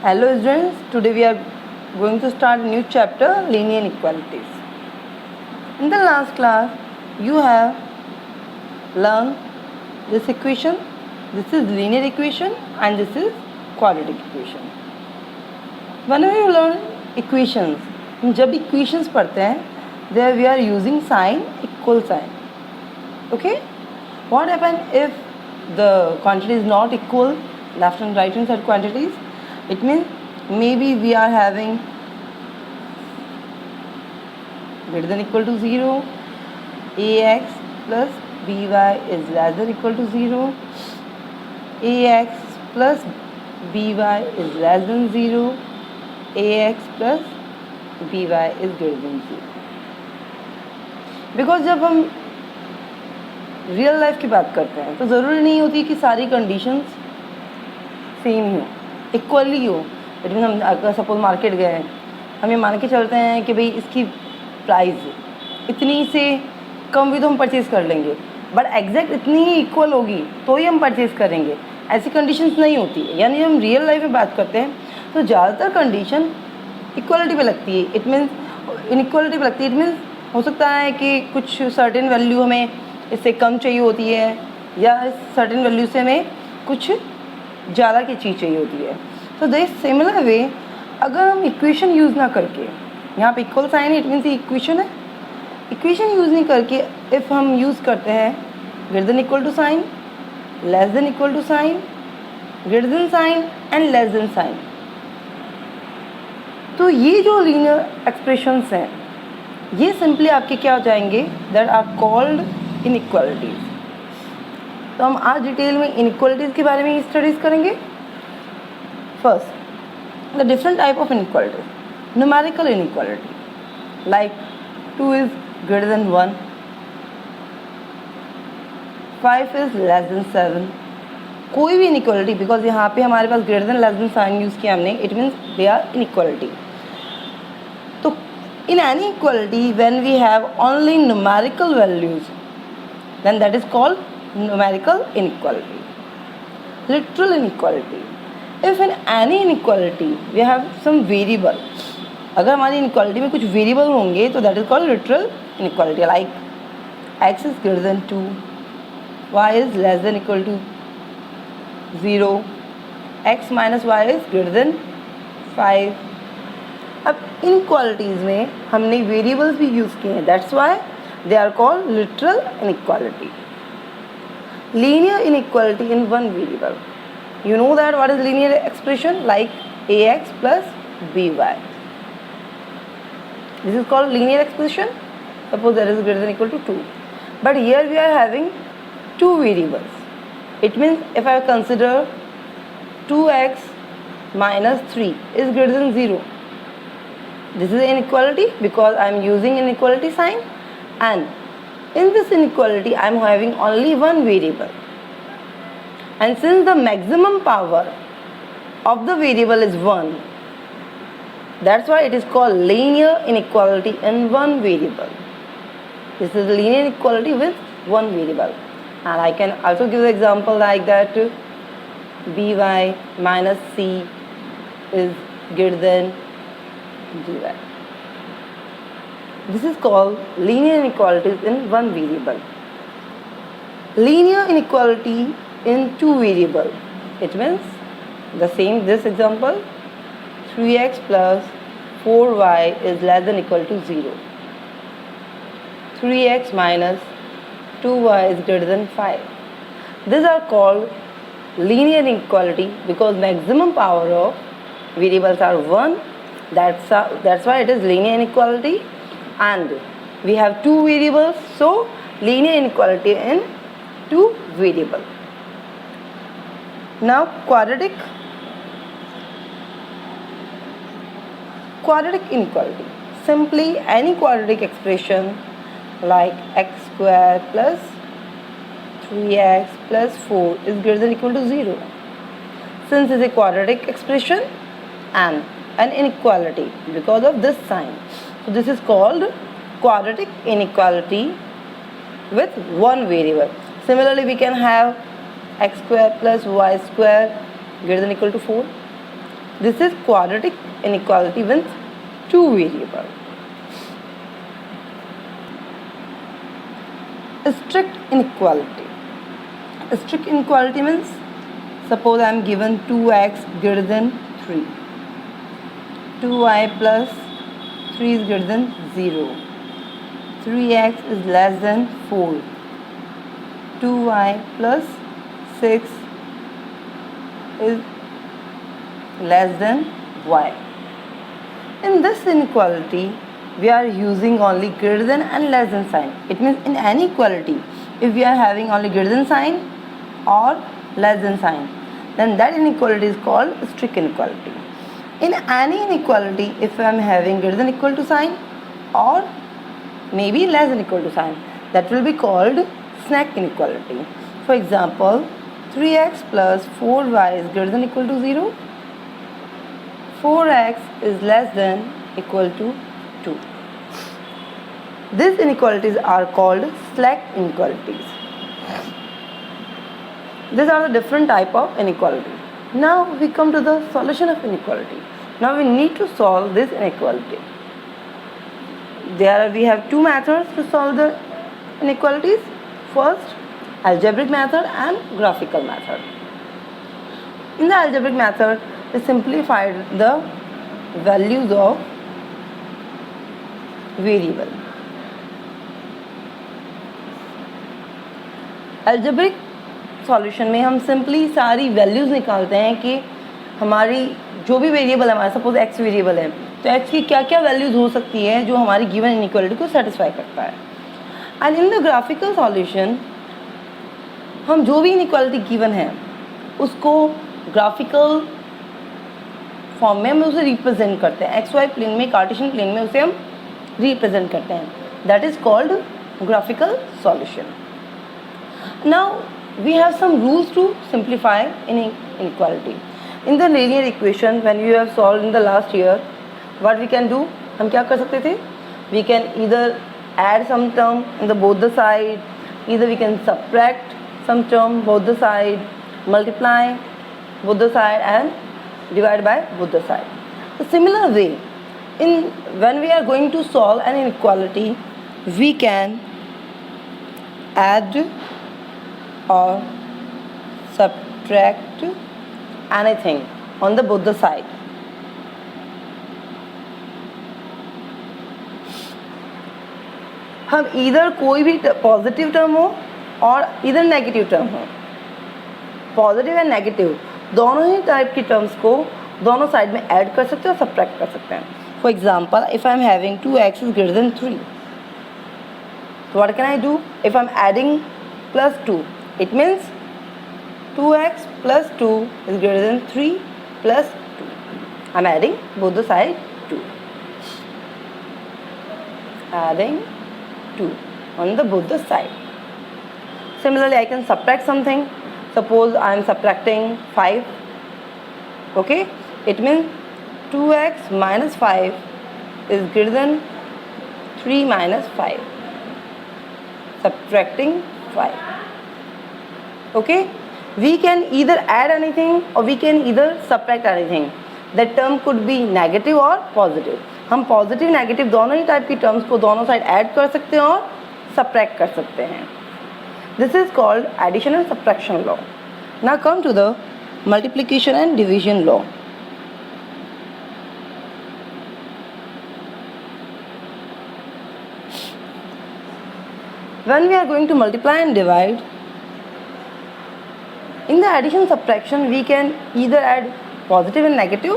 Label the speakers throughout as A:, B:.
A: Hello students, today we are going to start a new chapter, linear inequalities. In the last class, you have learned this equation, this is linear equation and this is quadratic equation. Whenever you learn equations, जब equations पढ़ते हैं, there we are using sign, equal sign. Okay? What happens if the quantity is not equal, left and right hand side quantities? It means maybe we are having greater than equal to 0, ax plus by is less than equal to 0, ax plus by is less than 0, ax plus by is greater than 0. Because जब हम real life की बात करते हैं तो ज़रूरी नहीं होती कि सारी कंडीशंस सेम ही हो, इक्वली हो. इट मीन हम अगर सपोज मार्केट गए, हम ये मान के चलते हैं कि भाई इसकी प्राइस इतनी से कम भी तो हम परचेज़ कर लेंगे, बट एग्जैक्ट इतनी ही इक्वल होगी तो ही हम परचेज़ करेंगे. ऐसी कंडीशंस नहीं होती है. यानी हम रियल लाइफ में बात करते हैं तो ज़्यादातर कंडीशन इक्वलिटी पे लगती है. इट मीन्स इनइक्वलिटी पे लगती है. इट मीन्स हो सकता है कि कुछ सर्टेन वैल्यू हमें इससे कम चाहिए होती है या सर्टेन वैल्यू से हमें कुछ ज़्यादा की चीज़ चाहिए होती है. तो दे सिमिलर वे अगर हम इक्वेशन यूज़ ना करके, यहाँ पे इक्वल साइन है, इट मीन्स इक्वेशन है, इक्वेशन यूज़ नहीं करके इफ़ हम यूज़ करते हैं greater than equal to sign, less than equal to sign, greater than sign and less than sign, तो ये जो लीनियर एक्सप्रेशंस हैं ये सिंपली आपके क्या हो जाएंगे, दैट आर कॉल्ड इनइक्वालिटीज़. तो हम आज डिटेल में इनइक्वालिटीज़ के बारे में स्टडीज़ करेंगे. First, the different type of inequalities. Numerical inequality like 2 is greater than 1, 5 is less than 7. कोई भी इनइक्वालिटी, बिकॉज यहाँ पे हमारे पास greater than less than sign use किया हमने, it means they are inequality. तो in any equality when we have only numerical values, then that is called numerical inequality. Literal inequality, if in any inequality we have some variable, अगर हमारी inequality में कुछ variable होंगे तो that is called literal inequality. Like x is greater than 2, y is less than equal to 0, x minus y is greater than 5. अब inequalities में हमने variables भी यूज़ किए हैं, that's why they are called literal inequality. Linear inequality in one variable, you know that what is linear expression like ax plus by. This is called linear expression. Suppose that is greater than equal to 2, but here we are having two variables. It means if I consider 2x minus 3 is greater than 0. This is inequality because I am using inequality sign, and in this inequality I am having only one variable, and since the maximum power of the variable is 1, that's why it is called linear inequality in one variable. This is linear inequality with one variable. And I can also give the example like that by minus c is greater than 0. This is called linear inequalities in one variable. Linear inequality in two variable, it means the same. This example, 3x plus 4y is less than equal to 0. 3x minus 2y is greater than 5. These are called linear inequality because maximum power of variables are 1. That's why it is linear inequality, and we have two variables, so linear inequality in two variable. Now quadratic inequality, simply any quadratic expression like x square plus 3x plus 4 is greater than equal to 0. Since it's a quadratic expression and an inequality because of this sign, so this is called quadratic inequality with one variable. Similarly, we can have x square plus y square greater than equal to 4. This is quadratic inequality with two variables. Strict inequality. Strict inequality means, suppose I am given 2x greater than 3. 2y plus 3 is greater than 0. 3x is less than 4. 2y plus 6 is less than y. In this inequality, we are using only greater than and less than sign. It means in any equality, if we are having only greater than sign or less than sign, then that inequality is called strict inequality. In any inequality, if I am having greater than equal to sign or maybe less than equal to sign, that will be called snack inequality. For example, 3x plus 4y is greater than equal to 0. 4x is less than equal to 2. These inequalities are called slack inequalities. These are the different type of inequality. Now we come to the solution of inequality. Now we need to solve this inequality. We have two methods to solve the inequalities. First, algebraic method and graphical method. In the algebraic method, we simplified the values of variable. algebraic solution में हम simply सारी values निकालते हैं कि हमारी जो भी variable है, हमारा सपोज एक्स वेरिएबल है, तो एक्स की क्या क्या वैल्यूज़ हो सकती है जो हमारी गिवन इनइक्वालिटी को सेटिस्फाई करता है. And in the graphical solution हम जो भी इनइक्वालिटी गिवन है उसको ग्राफिकल फॉर्म में हम उसे रिप्रेजेंट करते हैं. एक्स वाई प्लेन में, कार्टेशियन प्लेन में उसे हम रिप्रेजेंट करते हैं. That is called graphical solution. Now we have some rules to simplify inequality. In the linear equation, when you have solved in the last year, what we can do, हम क्या कर सकते थे, we can either add some term in the both the side, either we can subtract some term both the side, multiply both the side and divide by both the side. A similar way, when we are going to solve an inequality, we can add or subtract anything on the both the side. हम इधर कोई भी positive term हो और इधर negative term हो, positive and negative दोनों ही type की टर्म्स को दोनों साइड में ऐड कर सकते हैं और सब्ट्रैक्ट कर सकते हैं. For example, if I am having 2x is greater then 3, so what can I do? If I'm adding plus 2, it means 2x plus 2 is greater than 3 plus 2. I'm adding both the side 2. Adding 2 on the both the side. Similarly, I can subtract something. Suppose I am subtracting 5. Okay, it means 2x minus 5 is greater than 3 minus 5. Subtracting 5. Okay, we can either add anything or we can either subtract anything. That term could be negative or positive. हम positive negative दोनों ही type की terms को दोनों side add कर सकते हैं और subtract कर सकते हैं. This is called addition and subtraction law. Now come to the multiplication and division law. When we are going to multiply and divide, in the addition subtraction we can either add positive and negative,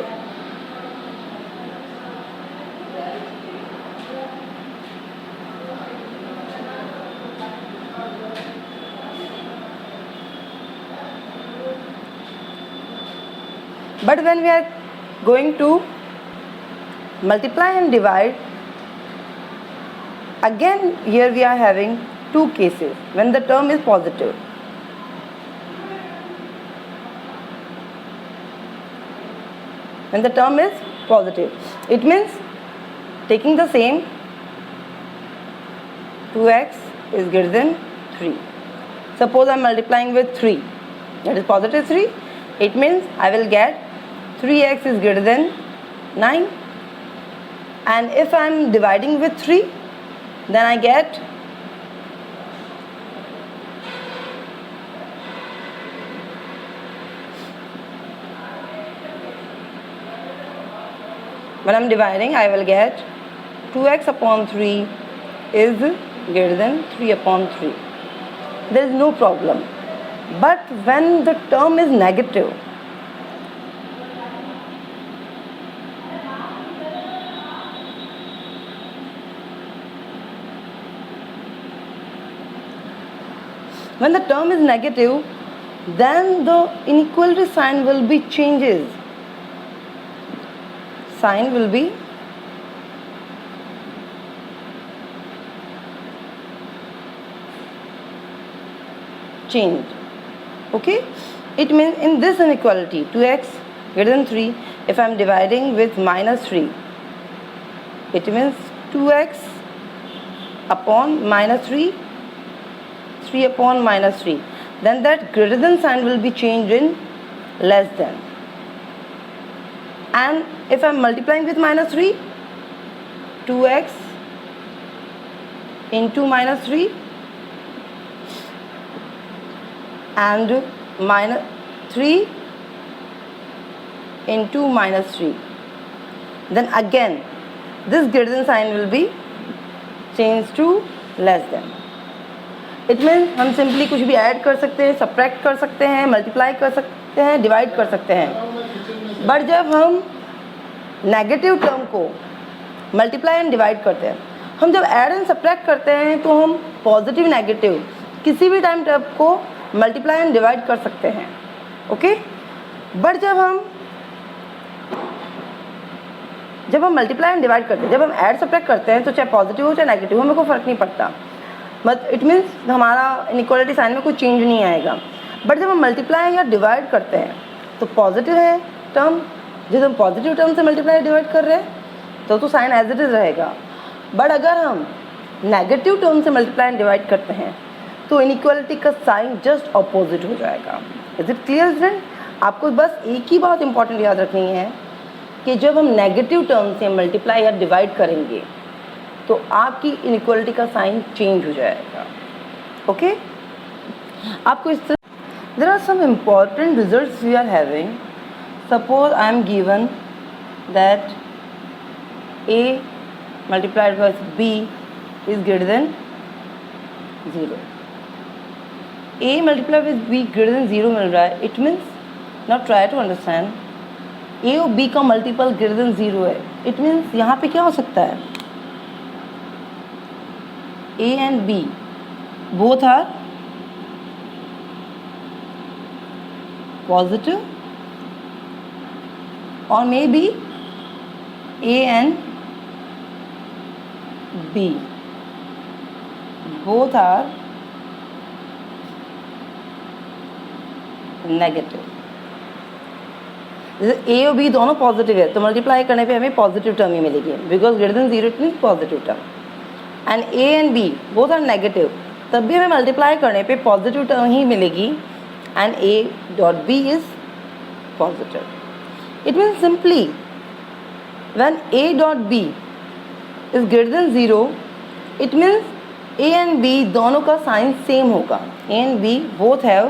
A: but when we are going to multiply and divide, again here we are having two cases when the term is positive. When the term is positive, it means taking the same 2x is greater than 3. Suppose I am multiplying with 3, that is positive 3. It means I will get 3x is greater than 9, and if I am dividing with 3, then I get when I'm dividing, I will get 2x upon 3 is greater than 3 upon 3. There is no problem. But when the term is negative, then the inequality sign will be changes. Sign will be changed. Okay, it means in this inequality 2x greater than 3, if I am dividing with minus 3, it means 2x upon minus 3, 3 upon minus 3, then that greater than sign will be changed in less than. And if I am multiplying with minus 3, 2x into minus 3 and minus 3 into minus 3, then again this greater than sign will be changed to less than. It means हम simply कुछ भी add कर सकते हैं, subtract कर सकते हैं, multiply कर सकते हैं, डिवाइड कर सकते हैं. बट जब हम नेगेटिव टर्म को मल्टीप्लाई एंड डिवाइड करते हैं, हम जब ऐड एंड सब्ट्रैक्ट करते हैं तो हम पॉजिटिव नेगेटिव किसी भी टाइम टर्म को मल्टीप्लाई एंड डिवाइड कर सकते हैं. ओके, बट जब हम मल्टीप्लाई एंड डिवाइड करते हैं, जब हम ऐड सब्ट्रैक्ट करते हैं, तो चाहे पॉजिटिव हो चाहे नेगेटिव हो, हमें कोई फ़र्क नहीं पड़ता. बट इट मीन्स हमारा इनइक्वालिटी साइन में कोई चेंज नहीं आएगा. बट जब हम मल्टीप्लाई या डिवाइड करते हैं तो पॉजिटिव है टर्म, जब हम पॉजिटिव टर्म से मल्टीप्लाई डिवाइड कर रहे हैं तो साइन एज इट इज़ रहेगा. बट अगर हम नेगेटिव टर्म से मल्टीप्लाई एंड डिवाइड करते हैं तो इनइक्वालिटी का साइन जस्ट अपोजिट हो जाएगा. Is it clear student? आपको बस एक ही बात इंपॉर्टेंट याद रखनी है कि जब हम नेगेटिव टर्म से मल्टीप्लाई या डिवाइड करेंगे तो आपकी इनइक्वालिटी का साइन चेंज हो जाएगा. ओके, आपको इस तरह there are some important results we are having. Suppose I am given that a multiplied by b is greater than 0. a multiplied with b greater than 0 मिल रहा है. It means now try to understand, a और b का multiple greater than 0 है. It means यहाँ पे क्या हो सकता है, a and b both are positive, or maybe a and b both are negative. जैसे ए और बी दोनों पॉजिटिव है तो मल्टीप्लाई करने पे हमें पॉजिटिव टर्म ही मिलेगी, because greater than 0 it means positive term. And A and B both are negative, तब भी हमें मल्टीप्लाई करने पे पॉजिटिव टर्म ही मिलेगी. And A dot B is positive. It means simply when A dot B is greater than 0, it means A and B दोनों का sign same होगा. A and B both have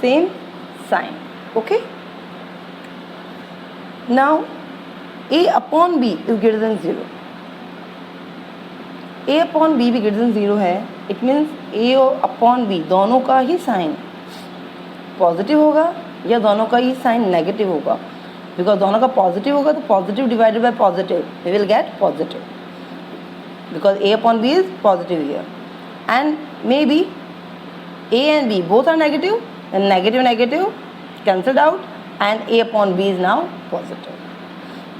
A: same sign. Okay, now a upon b is greater than 0. a upon b भी greater than 0 है. It means a और upon b दोनों का ही sign positive होगा या दोनों का ही साइन नेगेटिव होगा. बिकॉज दोनों का पॉजिटिव होगा तो positive divided by positive we will get positive, because a upon b is positive here. And maybe a and b both are negative, and negative cancelled out, and a upon b is now positive.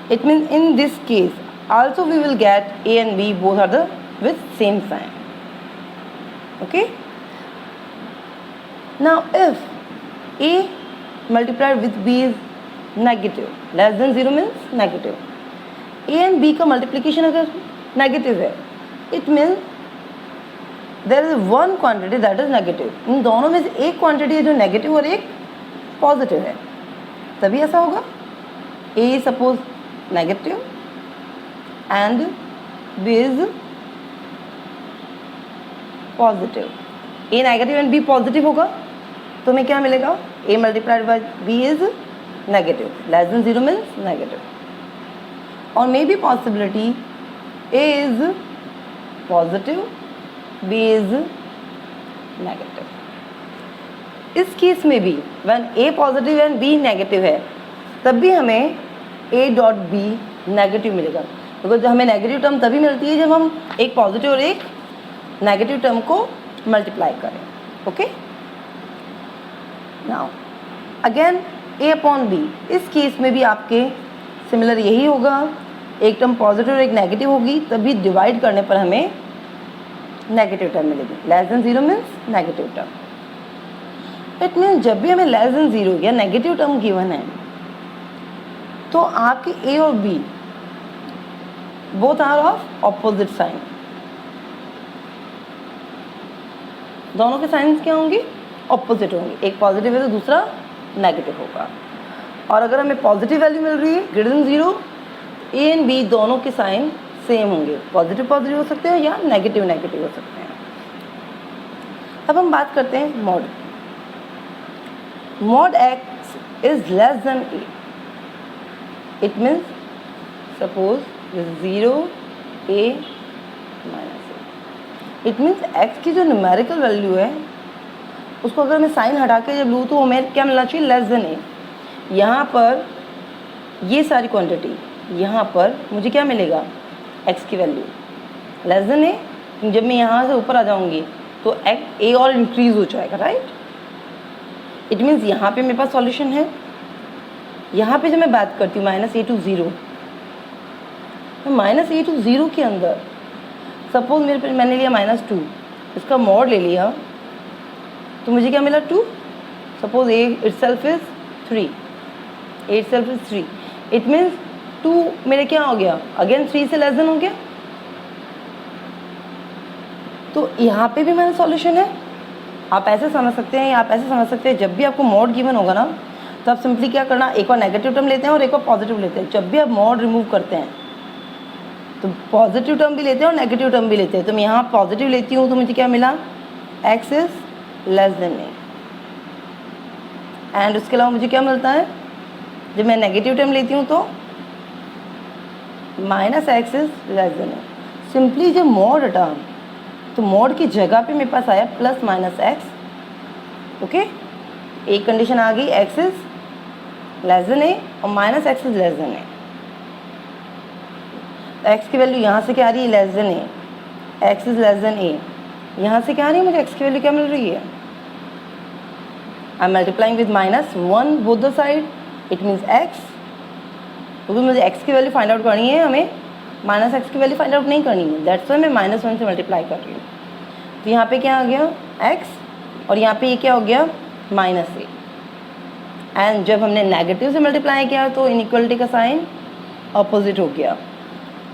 A: It means in this case also we will get a and b both are the with same sign. Okay, now if a multiplied with b is negative, less than 0 means negative, a and b का multiplication अगर negative है, it means there is one quantity that is negative. इन दोनों में से एक quantity है जो negative और एक पॉजिटिव है. तभी ऐसा होगा। A suppose negative and B is positive. A negative and B positive होगा तो हमें क्या मिलेगा, A multiplied by B is negative, less than 0 means negative. और may be possibility A is positive B is negative. इस case में भी when A positive and B negative है तब भी हमें ए डॉट बी नेगेटिव मिलेगा, बिकॉज हमें नेगेटिव टर्म तभी मिलती है जब हम एक पॉजिटिव और एक नेगेटिव टर्म को मल्टीप्लाई करें। ओके, नाउ अगेन ए अपॉन बी, इस केस में भी आपके सिमिलर यही होगा, एक टर्म पॉजिटिव और एक नेगेटिव होगी तभी डिवाइड करने पर हमें नेगेटिव टर्म मिलेगी। Less than 0 means negative term. It means जब भी हमें लेस देन 0 या नेगेटिव टर्म गिवन है तो आपके ए और B both are of opposite sign. दोनों के साइंस क्या होंगे, ऑपोजिट होंगे, एक पॉजिटिव है तो दूसरा नेगेटिव होगा। और अगर हमें पॉजिटिव वैल्यू मिल रही है greater than 0, A and B दोनों के साइन सेम होंगे, पॉजिटिव पॉजिटिव हो सकते हैं या नेगेटिव नेगेटिव हो सकते हैं। अब हम बात करते हैं mod. Mod x is less than A, it means suppose 0 a minus A, it means x की जो न्यूमेरिकल वैल्यू है उसको अगर मैं साइन हटा के जब लूँ तो हमें क्या मिलना चाहिए, लेस देन ए। यहाँ पर ये सारी क्वांटिटी, यहाँ पर मुझे क्या मिलेगा, एक्स की वैल्यू लेस देन ए। जब मैं यहाँ से ऊपर आ जाऊँगी तो ए और इंक्रीज हो जाएगा, राइट। इट मीन्स यहाँ पे मेरे पास सॉल्यूशन है। यहाँ पे जब मैं बात करती हूँ -a to 0, तो -a to 0 के अंदर सपोज मैंने लिया -2, इसका मॉड ले लिया तो मुझे क्या मिला 2। Suppose a itself is 3, a itself is 3, it means 2 मेरे क्या हो गया, अगेन 3 से लेस देन हो गया। तो यहाँ पे भी मेरा सॉल्यूशन है। आप ऐसे समझ सकते हैं या आप ऐसे समझ सकते हैं, जब भी आपको मॉड गिवन होगा ना तो आप सिंपली क्या करना, एक और नेगेटिव टर्म लेते हैं और एक और पॉजिटिव लेते हैं। जब भी आप मॉड रिमूव करते हैं तो पॉजिटिव टर्म भी लेते हैं और नेगेटिव टर्म भी लेते हैं। तो मैं यहाँ पॉजिटिव लेती हूँ तो मुझे क्या मिला, x is less than A. And उसके अलावा मुझे क्या मिलता है, जब मैं नेगेटिव टर्म लेती हूँ तो -x is less than A. Simply जब मॉड हटा तो मॉड की जगह पे मेरे पास आया +-x। ओके, एक कंडीशन आ गई, x is less than A और -x is less than A. x की वैल्यू यहाँ से क्या आ रही है, less than A, x is less than A. यहाँ से क्या आ रही है, मुझे x की वैल्यू क्या मिल रही है, I am multiplying with -1 both the side, it means x। क्योंकि मुझे x की वैल्यू फाइंड आउट करनी है, हमें -x की वैल्यू फाइंड आउट नहीं करनी है, दैट्स वाई मैं -1 से मल्टीप्लाई कर रही हूँ। तो यहाँ पे क्या आ गया, x, और यहाँ पे ये क्या हो गया, -a। एंड जब हमने नेगेटिव से मल्टीप्लाई किया तो इनइक्वलिटी का साइन अपोजिट हो गया।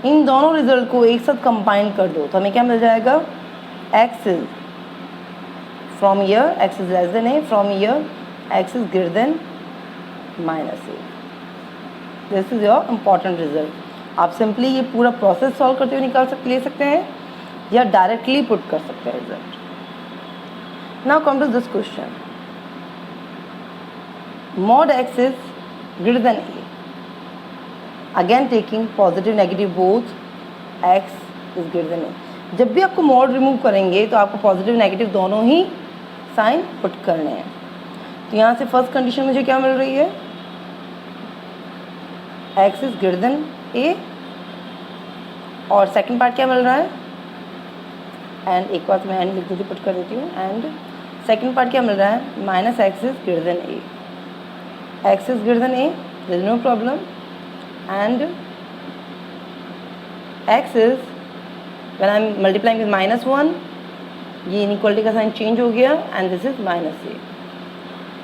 A: इन दोनों रिजल्ट को एक साथ कंबाइन कर दो तो हमें क्या मिल जाएगा, x is from year x is less then a, from year x is greater then -a। This is your important result. आप सिंपली ये पूरा प्रोसेस सॉल्व करते हुए ले सकते हैं या डायरेक्टली पुट कर सकते हैं result. Now come to this question, mod x is greater than a, again taking positive negative both, x is greater than a। जब भी आपको मॉड रिमूव करेंगे तो आपको पॉजिटिव नेगेटिव दोनों ही साइन पुट करने हैं। तो यहाँ से फर्स्ट कंडीशन मुझे क्या मिल रही है, x is greater than a, और सेकंड पार्ट क्या मिल रहा है, एंड एक बात मैं एंड लिख देती, पुट कर देती हूँ, एंड सेकंड पार्ट क्या मिल रहा है, -x is greater than a, x is greater than a, there is no problem, and x is when I am multiplying with -1, ये इनइक्वालिटी का साइन चेंज हो गया and this is -a।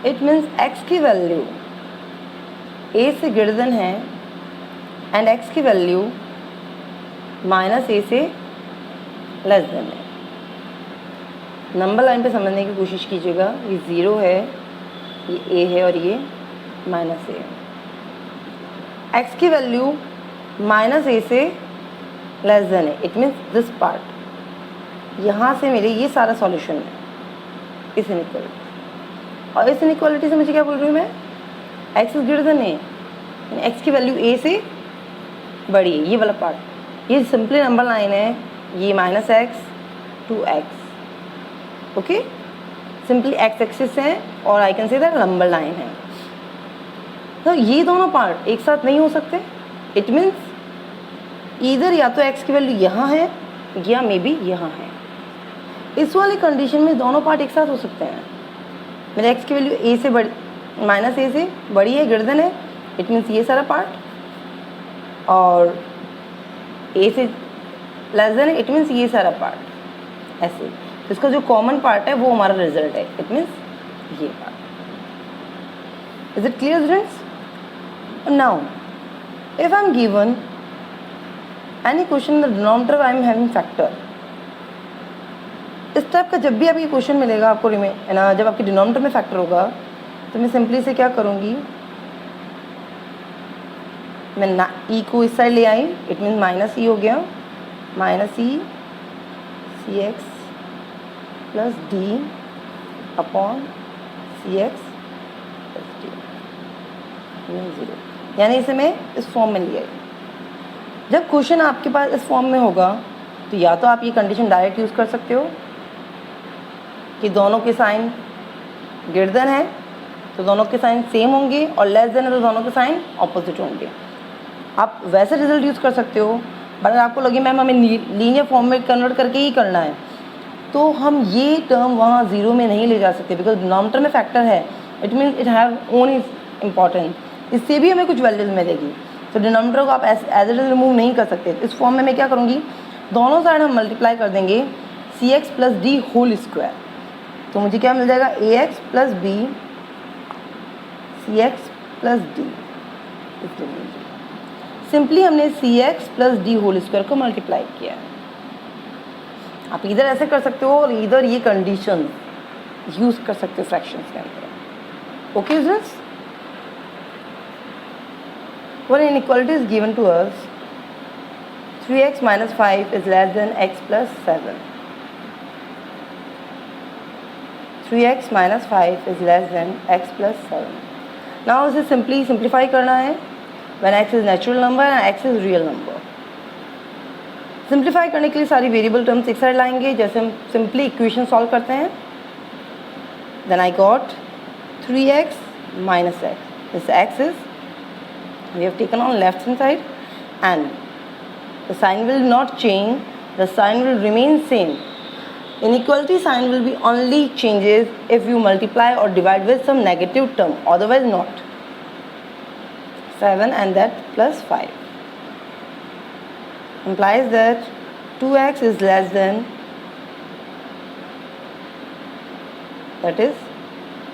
A: It means x की value a से greater than है and x की value -a से less than है। नंबर लाइन पे समझने की कोशिश कीजिएगा, ये 0 है, ये a है और ये -a है। x की वैल्यू माइनस ए से लेस देन है, इट मीन्स दिस पार्ट, यहाँ से मेरे ये सारा सॉल्यूशन है इस इनइक्वालिटी। और इस इनइक्वालिटी से मुझे क्या बोल रही हूँ मैं, x is greater then A, x की वैल्यू a से बड़ी है, ये वाला पार्ट, ये सिंपली नंबर लाइन है, ये minus x to x, okay, simply x axis है और I can say that number line है। तो ये दोनों पार्ट एक साथ नहीं हो सकते, इट मीन्स इधर या तो x की वैल्यू यहाँ है या मे बी यहाँ है। इस वाली कंडीशन में दोनों पार्ट एक साथ हो सकते हैं। मेरे x की वैल्यू a से बड़ी, माइनस ए से बड़ी है, ग्रेटर देन है, इट मीन्स ये सारा पार्ट, और a से लेस देन है, इट मीन्स ये सारा पार्ट, ऐसे। तो इसका जो कॉमन पार्ट है वो हमारा रिजल्ट है, इट मीन्स ये part. Is it clear students? Now if I am given any question in the denominator I am having factor, इस टाइप का जब भी आपको क्वेश्चन मिलेगा आपको ना, जब आपके डिनोमिनेटर में फैक्टर होगा तो मैं सिंपली से क्या करूँगी, मैं ना ई को इस साइड ले आई, इट मीन माइनस ई हो गया, माइनस ई सी एक्स प्लस डी अपॉन सी एक्स प्लस डी, 0, यानी इसे मैं इस फॉर्म में ले आई। जब क्वेश्चन आपके पास इस फॉर्म में होगा तो या तो आप ये कंडीशन डायरेक्ट यूज़ कर सकते हो कि दोनों के साइन ग्रेटर देन है तो दोनों के साइन सेम होंगे, और लेस देन है तो दोनों के साइन ऑपोजिट होंगे। आप वैसे रिजल्ट यूज़ कर सकते हो, बट अगर आपको लगे मैम हमें लीनियर फॉर्म में कन्वर्ट करके ही करना है, तो हम ये टर्म वहाँ 0 में नहीं ले जा सकते, बिकॉज डिनोमिनेटर में फैक्टर है, it mean it have own is important, इससे भी हमें कुछ वैल्यूज मिलेगी। तो डिनोमिनेटर को आप एज इट इज रिमूव नहीं कर सकते। इस फॉर्म में मैं क्या करूँगी, दोनों साइड हम मल्टीप्लाई कर देंगे C X plus D whole square, तो मुझे क्या मिल जाएगा, A X plus B C X plus D. Simply हमने C X plus D whole square को मल्टीप्लाई किया है। आप इधर ऐसे कर सकते हो और इधर ये कंडीशन यूज़ कर सकते हो फ्रैक्शंस के अंदर। Okay students, one inequality is given to us 3x minus 5 is less than x plus 7. 3x minus 5 is less than x plus 7. Now इसे simply simplify करना है when x is natural number and x is real number. Simplify करने के लिए सारी variable terms एक side लाएंगे, जैसे हम सिंपली इक्वेशन सॉल्व करते हैं। Then I got 3x minus x. This x is we have taken on left hand side and the sign will not change, the sign will remain same. Inequality sign will be only changes if you multiply or divide with some negative term, otherwise not. 7 and that plus 5 implies that 2x is less than, that is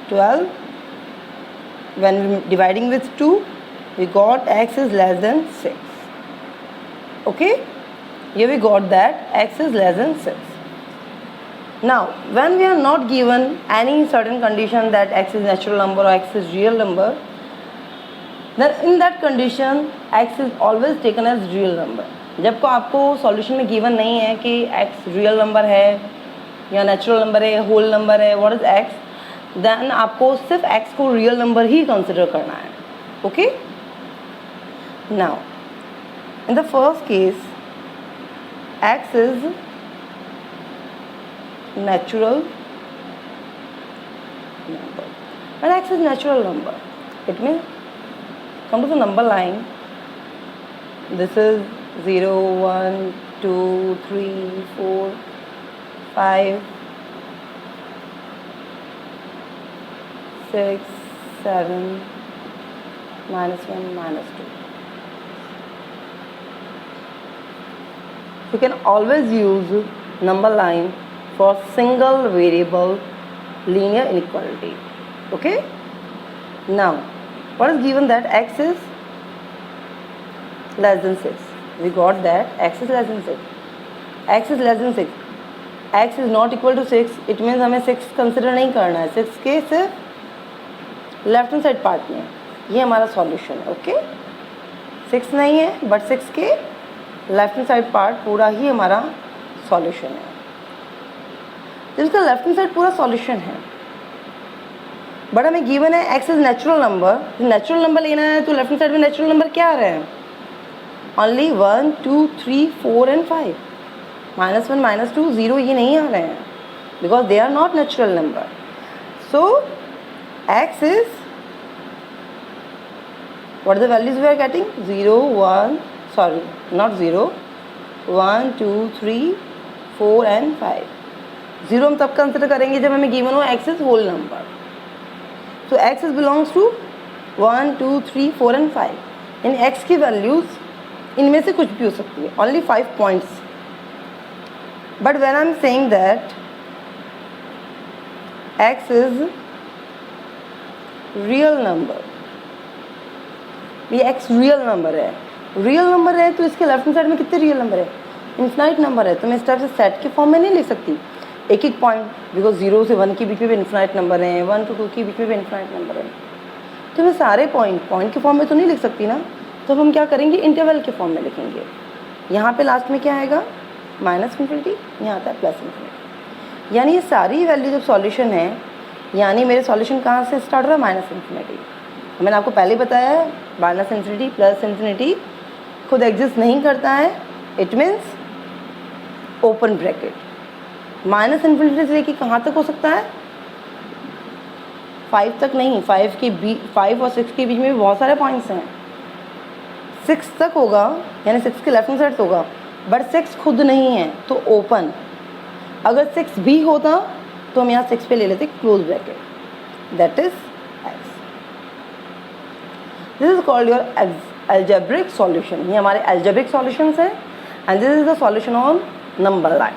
A: 12. When we dividing with 2, we got x is less than 6. Okay, here we got that x is less than 6. Now when we are not given any certain condition that x is natural number or x is real number, then in that condition x is always taken as real number. जब को आपको solution में given नहीं है कि x real number है या natural number है, होल नंबर है, व्हाट इज x, देन आपको सिर्फ x को रियल नंबर ही कंसिडर करना है। Okay, now in the first case x is natural number. When x is natural number, it means come to the number line, this is 0 1 2 3 4 5 6 7 -1 -2. You can always use number line for single variable linear inequality. Okay, now what is given that x is less than 6. We got that x is less than 6. x is less than 6. x is not equal to 6. It means हमें 6 consider नहीं करना है, 6 के सिर्फ left hand side part में। ये हमारा solution है। ओके, 6 नहीं है, बट 6 के लेफ्ट हैंड साइड पार्ट पूरा ही हमारा सॉल्यूशन है। तो इसका लेफ्ट हैंड साइड पूरा सॉल्यूशन है, बट हमें गिवन है x is natural number. Natural number लेना है तो लेफ्ट हैंड साइड में नेचुरल नंबर क्या आ रहे हैं? Only 1 2 3 4 and 5। -1 -2 0 ये नहीं आ रहे हैं, because they are not natural number. So x is what are the values we are getting? 0 1 sorry not 0 1 2 3 4 and 5। 0 हम तब कंसिडर करेंगे जब हमें गिवन हो x is whole number. So x is belongs to 1 2 3 4 and 5। इन x की values इनमें से कुछ भी हो सकती है, only 5 points. But when I am saying that x is real number, ये x रियल नंबर है। रियल नंबर है तो इसके लेफ्ट हैंड साइड में कितने रियल नंबर है? इन्फिनाइट नंबर है। तो मैं इस टाइप से सेट के फॉर्म में नहीं लिख सकती एक एक पॉइंट, बिकॉज 0 से 1 के बीच में भी इन्फिनाइट नंबर है, 1 to 2 के बीच में भी इन्फिनाइट नंबर है। तो मैं सारे पॉइंट के फॉर्म में तो नहीं लिख सकती ना, तो हम क्या करेंगे? इंटरवल के फॉर्म में लिखेंगे। यहाँ पे लास्ट में क्या आएगा? -∞, यहाँ आता है +∞। यानी ये सारी वैल्यू जब सॉल्यूशन है, यानी मेरे सॉल्यूशन कहाँ से स्टार्ट हो रहा है? -∞। मैंने आपको पहले बताया है -∞ +∞ खुद एग्जिस्ट नहीं करता है। It means open bracket. -∞ से लेके कहाँ तक हो सकता है? 5 तक नहीं, 5 और 6 के बीच में भी बहुत सारे पॉइंट्स हैं। 6 तक होगा, यानी 6 के लेफ्ट हैंड साइड होगा, बट 6 खुद नहीं है तो ओपन। अगर 6 भी होता तो हम यहाँ 6 पे ले लेते close bracket, that is x। This is called your algebraic solution। ये हमारे algebraic solutions हैं, and this is the solution on number line।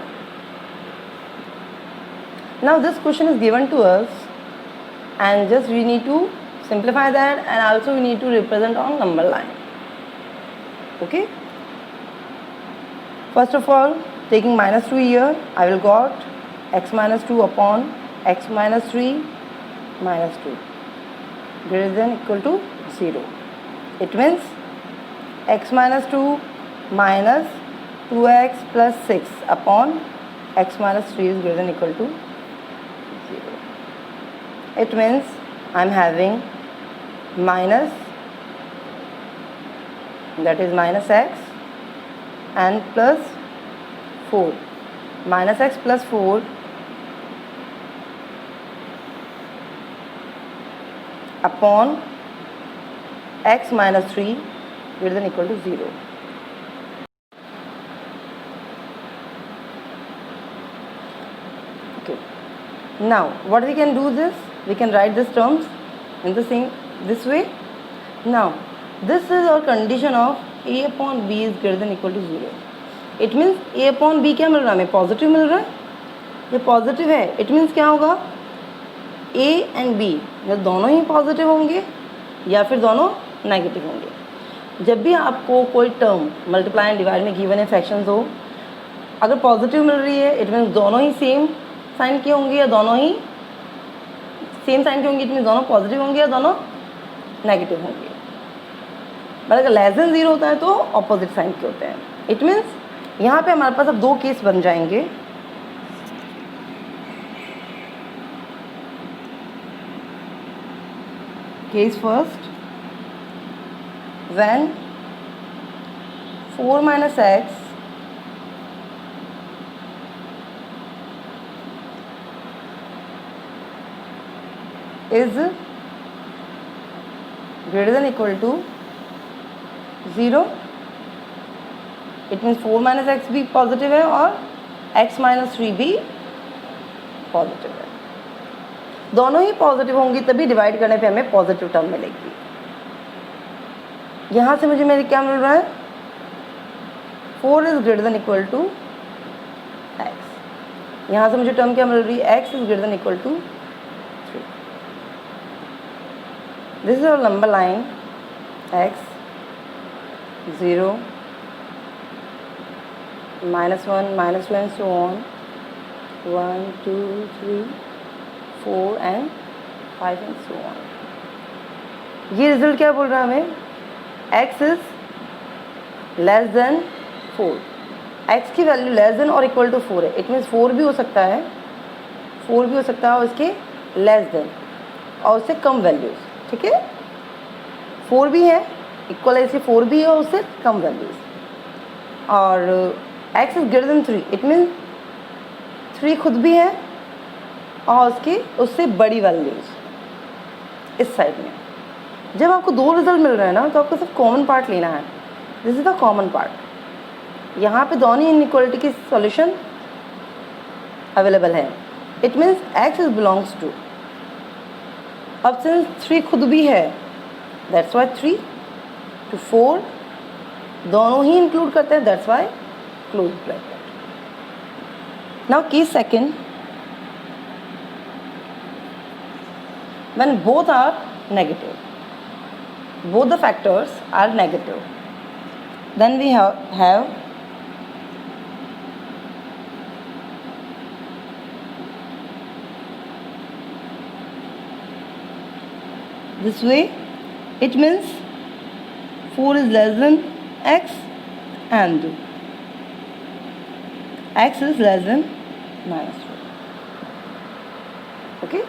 A: Now this question is given to us, and just we need to simplify that, and also we need to represent on number line। Okay, first of all, taking -2 here, I will got x -2 upon x -3 -2 greater than equal to 0। It means x -2 minus 2x plus 6 upon x -3 is greater than equal to 0। It means I am having minus, that is -x and plus 4, -x plus 4 upon x -3 greater than equal to 0। Okay, now what we can do this, we can write these terms in the same this way। Now this is our condition of a upon b is greater than equal to 0। It means a upon b क्या मिल रहा है हमें? Positive मिल रहा है। ये positive है, it means क्या होगा? a एंड b या दोनों ही पॉजिटिव होंगे या फिर दोनों नेगेटिव होंगे। जब भी आपको कोई टर्म मल्टीप्लाई एंड डिवाइड में गिवन है फ्रैक्शंस हो, अगर पॉजिटिव मिल रही है इट मीन्स दोनों ही सेम साइन के होंगे या दोनों ही सेम साइन के होंगे, इट मीन्स दोनों पॉजिटिव होंगे या दोनों नेगेटिव होंगे। बट अगर लेस देन 0 होता है तो ऑपोजिट साइन के होते हैं। इट मीन्स यहाँ पे हमारे पास अब 2 केस बन जाएंगे। Case first, when 4 minus x is greater than equal to 0। It means 4 minus x भी पॉजिटिव है और x माइनस 3 भी पॉजिटिव है। दोनों ही पॉजिटिव होंगी तभी डिवाइड करने पे हमें पॉजिटिव टर्म मिलेगी। यहाँ से मुझे मेरे क्या मिल रहा है? 4 is greater than equal to x। यहाँ से मुझे टर्म क्या मिल रही है? x is greater than equal to 3। This is our number line x 0 -1 -2 and so on, 1 2 3 4 and 5 and so on। ये रिजल्ट क्या बोल रहा है हमें? x is less than 4, x की वैल्यू लेस देन और इक्वल टू 4 है, इट मीन्स 4 भी हो सकता है, 4 भी हो सकता है और इसके लेस देन और उससे कम वैल्यूज़, ठीक है। 4 भी है, इक्वल है इसके 4 भी है और उससे कम वैल्यूज़, और x is greater then 3, it means 3 खुद भी है और उससे बड़ी वैल्यूज़ इस साइड में। जब आपको 2 रिजल्ट मिल रहे हैं ना, तो आपको सिर्फ कॉमन पार्ट लेना है, this is the common part. यहाँ पे दोनों इनइक्वालिटी की सॉल्यूशन अवेलेबल है, it means x is belongs to, अब सिंस 3 खुद भी है, दैट्स वाई 3 to 4 दोनों ही इंक्लूड करते हैं, that's Y close bracket. Now case second, when both are negative, both the factors are negative, then we have this way, it means 4 is less than x and x is less than -4, okay.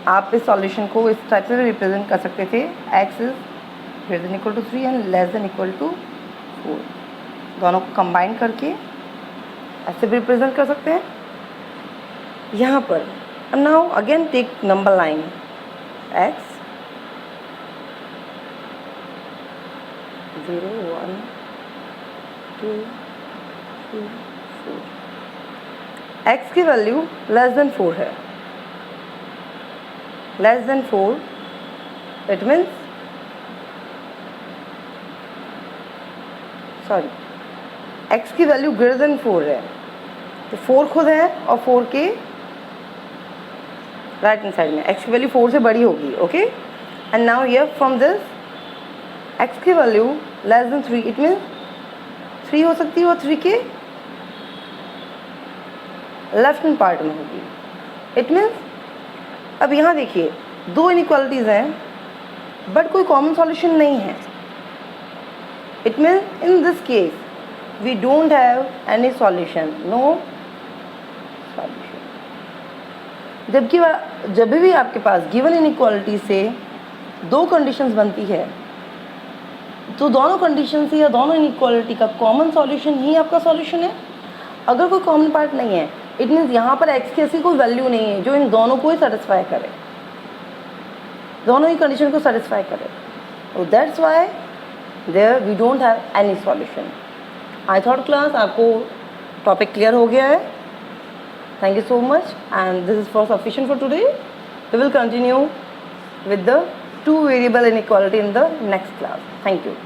A: आप इस solution को इस type से represent कर सकते थे, x is greater than equal to 3 and less than equal to 4, दोनों को कंबाइन करके ऐसे भी रिप्रेजेंट कर सकते हैं यहाँ पर। Now again take number line x 0 1 2 3 4, x की वैल्यू लेस देन 4 है, less than 4 it means x की वैल्यू ग्रेटर देन 4 है, तो 4 खुद है और 4 के राइट हैंड साइड में x की वैल्यू 4 से बड़ी होगी, okay. And now here from this x की value less than 3, it means 3 हो सकती है और 3 के लेफ्ट हैंड पार्ट में होगी, इट मीन्स अब यहाँ देखिए 2 इनइक्वालिटीज़ हैं बट कोई कॉमन सॉल्यूशन नहीं है, it means in this case we don't have any solution, no solution. जबकि जब भी आपके पास गिवन इनइक्वालिटी से 2 कंडीशंस बनती है, तो दोनों कंडीशन से या दोनों इनइक्वालिटी का कॉमन सॉल्यूशन ही आपका सॉल्यूशन है। अगर कोई कॉमन पार्ट नहीं है, इट मीन्स यहाँ पर x की ऐसी कोई वैल्यू नहीं है जो इन दोनों को ही सेटिस्फाई करे, दोनों ही कंडीशन को सेटिस्फाई करे, तो that's why there we don't have any solution. I thought class आपको टॉपिक क्लियर हो गया है। Thank you so much and this is for sufficient for today. We will continue with the 2 variable inequality in the next class. Thank you.